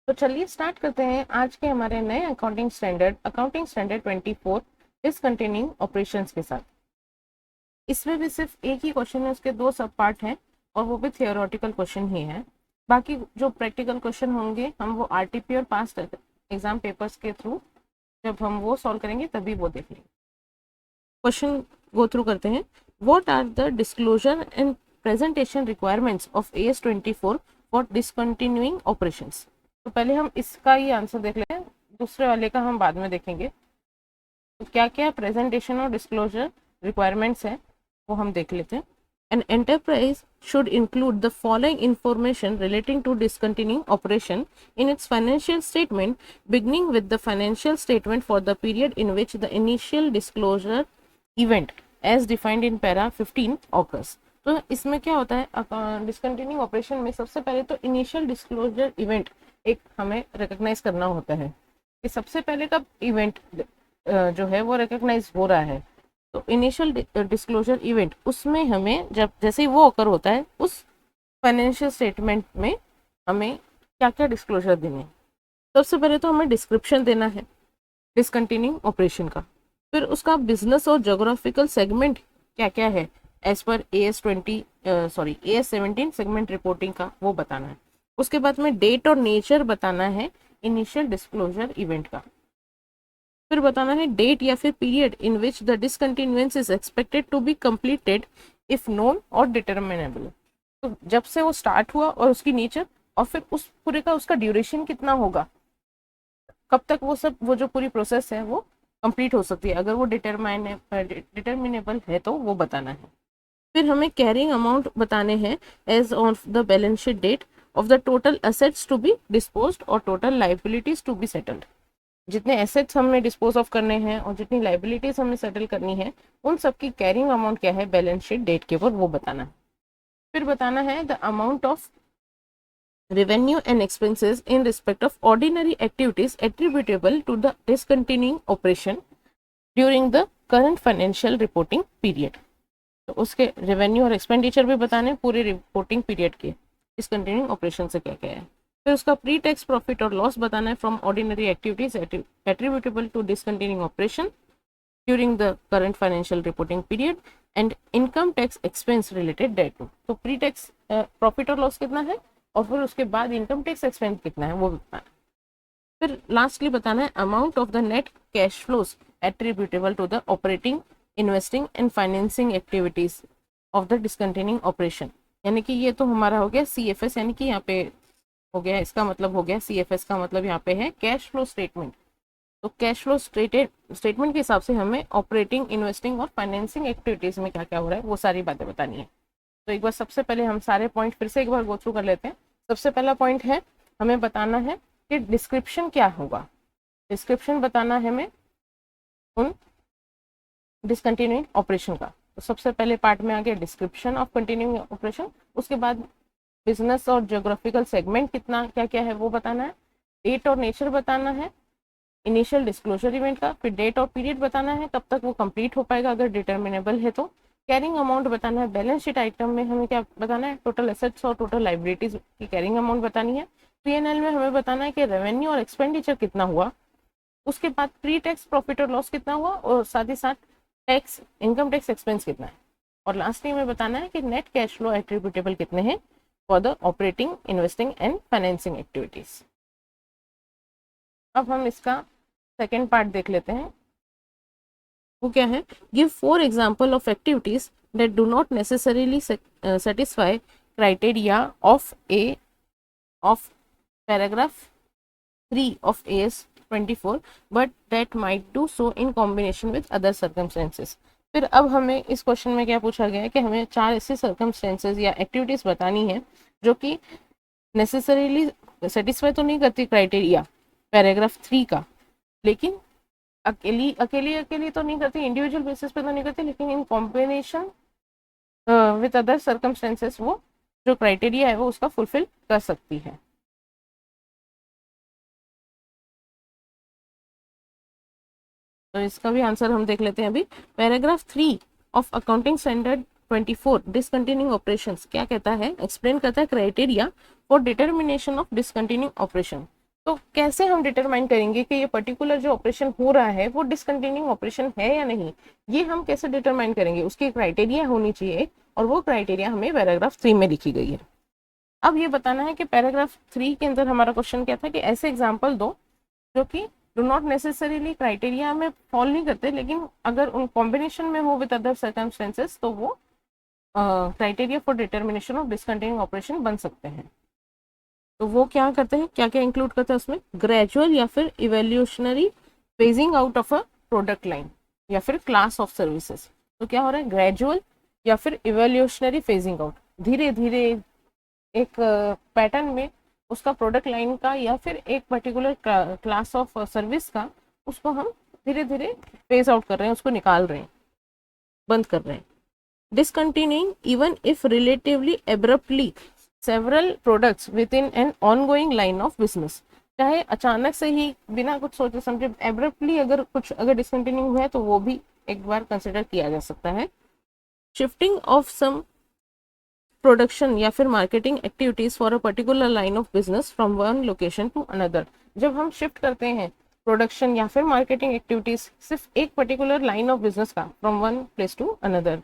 तो चलिए स्टार्ट करते हैं आज के हमारे नए अकाउंटिंग स्टैंडर्ड 24 डिसकंटिन्यूइंग ऑपरेशंस के साथ। इसमें भी सिर्फ एक ही क्वेश्चन है, उसके दो सब पार्ट हैं और वो भी थियोरेटिकल क्वेश्चन ही है। बाकी जो प्रैक्टिकल क्वेश्चन होंगे हम वो आरटीपी और पास्ट एग्जाम पेपर्स के थ्रू जब हम वो सॉल्व करेंगे तभी वो देख लेंगे। क्वेश्चन गो थ्रू करते हैं। What are the disclosure and presentation requirements of AS24 for discontinuing operations. तो पहले हम इसका ही आंसर देख लें, दूसरे वाले का हम बाद में देखेंगे। तो क्या क्या प्रेजेंटेशन और डिस्क्लोजर रिक्वायरमेंट्स हैं वो हम देख लेते हैं। An enterprise should include the following information relating to discontinuing operation in its financial statement, beginning with the financial statement for the period in which the initial disclosure event as defined in para 15 occurs। तो इसमें क्या होता है, discontinuing operation में सबसे पहले तो initial disclosure event एक हमें रिकॉग्नाइज करना होता है कि सबसे पहले कब इवेंट जो है वो रिकॉग्नाइज हो रहा है। तो इनिशियल डिस्क्लोजर इवेंट उसमें हमें जब जैसे ही वो ऑकर होता है उस फाइनेंशियल स्टेटमेंट में हमें क्या क्या डिस्क्लोजर देने हैं। सबसे पहले तो हमें डिस्क्रिप्शन देना है डिसकंटिन्यूइंग ऑपरेशन का, फिर उसका बिजनेस और जोग्राफिकल सेगमेंट क्या क्या है as per AS17 segment reporting का वो बताना है। उसके बाद में डेट और नेचर बताना है इनिशियल डिस्क्लोजर इवेंट का, फिर बताना है डेट या फिर period in which the discontinuance is expected to be completed if known और डिटरमिनेबल। तो जब से वो स्टार्ट हुआ और उसकी नेचर और फिर उस पूरे का उसका ड्यूरेशन कितना होगा, कब तक वो जो पूरी प्रोसेस है वो कंप्लीट हो सकती है। अगर वो डिटरमिनेबल है तो वो बताना है। फिर हमें कैरिंग अमाउंट बताने हैं as of the balance sheet date of the total assets to be disposed और total liabilities to be settled. जितने एसेट्स हमने डिस्पोज ऑफ करने हैं और जितनी लाइबिलिटीज हमें सेटल करनी है उन सब की कैरिंग अमाउंट क्या है बैलेंस शीट डेट के ऊपर वो बताना है। फिर बताना है the amount of revenue and expenses in respect of ordinary activities attributable to the discontinuing operation during the current financial reporting period। तो उसके रेवेन्यू और एक्सपेंडिचर भी बताने पूरे रिपोर्टिंग पीरियड के डिसकंटिन्यूइंग ऑपरेशन से क्या क्या है। फिर उसका प्री टैक्स प्रॉफिट और लॉस बताना है from ordinary activities attributable to discontinuing operation during the current financial reporting period and income tax expense related debt. तो प्री टैक्स प्रॉफिट और लॉस कितना है और फिर उसके बाद इनकम टैक्स एक्सपेंस कितना है वो बताना है। फिर लास्टली बताना है amount of the net cash flows attributable to the operating investing and financing activities of the discontinuing operation. यानी कि ये तो हमारा हो गया CFS, यानी कि यहाँ पे हो गया, इसका मतलब हो गया CFS का मतलब यहाँ पे है कैश फ्लो स्टेटमेंट। तो कैश फ्लो स्टेटमेंट के हिसाब से हमें ऑपरेटिंग इन्वेस्टिंग और फाइनेंसिंग एक्टिविटीज में क्या क्या हो रहा है वो सारी बातें बतानी है। तो एक बार सबसे पहले हम सारे पॉइंट फिर से एक बार गो थ्रू कर लेते हैं। सबसे पहला पॉइंट है हमें बताना है कि डिस्क्रिप्शन क्या होगा। डिस्क्रिप्शन बताना है हमें उन डिसकंटिन्यूइंग ऑपरेशन का। तो सबसे पहले पार्ट में आ गया डिस्क्रिप्शन ऑफ कंटिन्यूइंग ऑपरेशन, उसके बाद बिजनेस और ज्योग्राफिकल सेगमेंट कितना क्या क्या है वो बताना है, डेट और नेचर बताना है इनिशियल डिस्क्लोजर इवेंट का, फिर डेट और पीरियड बताना है कब तक वो कंप्लीट हो पाएगा अगर डिटर्मिनेबल है तो, कैरिंग अमाउंट बताना है बैलेंस शीट आइटम में हमें क्या बताना है टोटल एसेट्स और टोटल लाइबिलिटीज की कैरिंग अमाउंट बतानी है। P&L में हमें बताना है कि रेवेन्यू और एक्सपेंडिचर कितना हुआ, उसके बाद प्री टैक्स प्रॉफिट और लॉस कितना हुआ और साथ ही साथ टैक्स इनकम टैक्स एक्सपेंस कितना है, और लास्टली में बताना है कि नेट कैश फ्लो एट्रीब्यूटेबल कितने हैं for the operating investing and financing activities. अब हम इसका सेकेंड पार्ट देख लेते हैं। वो क्या है, give 4 example of activities that do not necessarily satisfy criteria of paragraph 3 of AS24 but that might do so in combination with other circumstances। फिर अब हमें इस क्वेश्चन में क्या पूछा गया है कि हमें 4 ऐसे सर्कमस्टेंसेज या एक्टिविटीज बतानी है जो कि नेसेसरीली सेटिस्फाई तो नहीं करती क्राइटेरिया पैराग्राफ 3 का, लेकिन अकेली तो नहीं करती, इंडिविजुअल बेसिस पे तो नहीं करती, लेकिन in combination with other circumstances वो जो क्राइटेरिया है वो उसका फुलफिल कर सकती है। तो इसका भी आंसर हम देख लेते हैं अभी। Paragraph 3 of accounting standard 24 discontinuing operations क्या कहता है, एक्सप्लेन करता है criteria for determination of discontinuing operation. तो कैसे हम डिटरमाइन करेंगे कि ये पर्टिकुलर जो ऑपरेशन हो रहा है वो डिसकंटिन्यूइंग ऑपरेशन है या नहीं, ये हम कैसे डिटरमाइन करेंगे, उसकी क्राइटेरिया होनी चाहिए और वो क्राइटेरिया हमें पैराग्राफ 3 में लिखी गई है। अब ये बताना है कि पैराग्राफ 3 के अंदर हमारा क्वेश्चन क्या था कि ऐसे एग्जाम्पल दो जो कि डू नॉट नेसेसरीली क्राइटेरिया में फॉल नहीं करते, लेकिन अगर उन कॉम्बिनेशन में हो विद अदर सर्कमस्टेंसेस तो वो criteria for determination of discontinuing operation बन सकते हैं। तो वो क्या करते हैं, क्या क्या इंक्लूड करते हैं उसमें, ग्रेजुअल या फिर evolutionary phasing out of a product line या फिर क्लास ऑफ सर्विसेज। तो क्या हो रहा है, ग्रेजुअल या फिर इवोल्यूशनरी फेजिंग आउट, धीरे धीरे एक पैटर्न में उसका प्रोडक्ट लाइन का या फिर एक पर्टिकुलर क्लास ऑफ सर्विस का, उसको हम धीरे धीरे फेज आउट कर रहे हैं, उसको निकाल रहे हैं, बंद कर रहे हैं। Discontinuing even if relatively abruptly several products with in an ongoing line of business, चाहे अचानक से ही बिना कुछ सोचे समझे एब्रप्टली अगर डिसकंटिन्यू हुआ है तो वो भी एक बार कंसिडर किया जा सकता है। शिफ्टिंग ऑफ सम प्रोडक्शन या फिर marketing activities for a particular line of business from one location to another, जब हम शिफ्ट करते हैं प्रोडक्शन या फिर मार्केटिंग एक्टिविटीज सिर्फ एक पर्टिकुलर लाइन ऑफ बिजनेस का from one place to another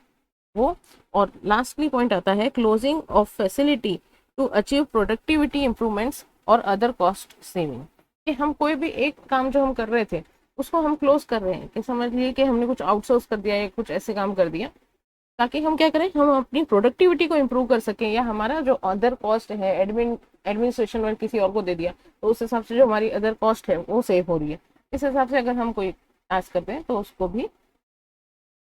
वो। और लास्टली पॉइंट आता है closing of facility to achieve productivity improvements और अदर कॉस्ट सेविंग, कि हम कोई भी एक काम जो हम कर रहे थे उसको हम क्लोज कर रहे हैं, कि समझ लिए कि हमने कुछ आउटसोर्स कर दिया या कुछ ऐसे काम कर दिया ताकि हम क्या करें, हम अपनी प्रोडक्टिविटी को इम्प्रूव कर सकें, या हमारा जो अदर कॉस्ट है एडमिनिस्ट्रेशन वर्क किसी और को दे दिया तो उस हिसाब से जो हमारी अदर कॉस्ट है वो सेव हो रही है। इस हिसाब से अगर हम कोई टास्क करते हैं तो उसको भी,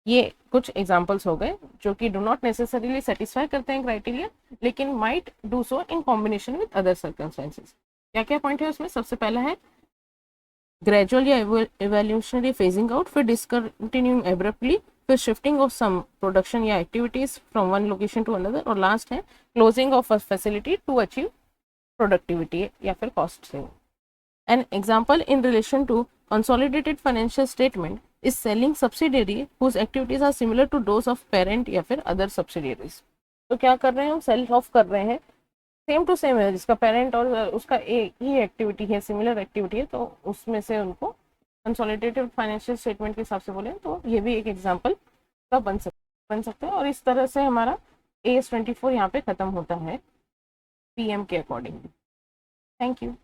ये कुछ एग्जांपल्स हो गए जो कि डू नॉट नेसेसरीली सेटिस्फाई करते हैं क्राइटेरिया, लेकिन might do so in combination with other circumstances. क्या क्या पॉइंट है उसमें, सबसे पहला है ग्रेजुअल या इवोल्यूशनरी फेजिंग आउट, फिर डिसकंटिन्यूइंग एब्रप्टली, फिर शिफ्टिंग ऑफ सम प्रोडक्शन या activities from one location to another, और लास्ट है closing of a facility to achieve productivity या फिर cost saving. An example in relation to consolidated financial statement is selling subsidiary whose activities are similar to those of parent या फिर other subsidiaries। तो क्या कर रहे हैं हम, सेल ऑफ कर रहे हैं, सेम टू सेम है, जिसका पेरेंट और उसका एक ही एक्टिविटी है, सिमिलर एक्टिविटी है, तो उसमें से उनको कंसोलिडेटेड फाइनेंशियल स्टेटमेंट के हिसाब से बोले तो ये भी एक एग्जाम्पल का बन सकता है। और इस तरह से हमारा AS 24 यहाँ पे खत्म होता है PM के अकॉर्डिंग। Thank you.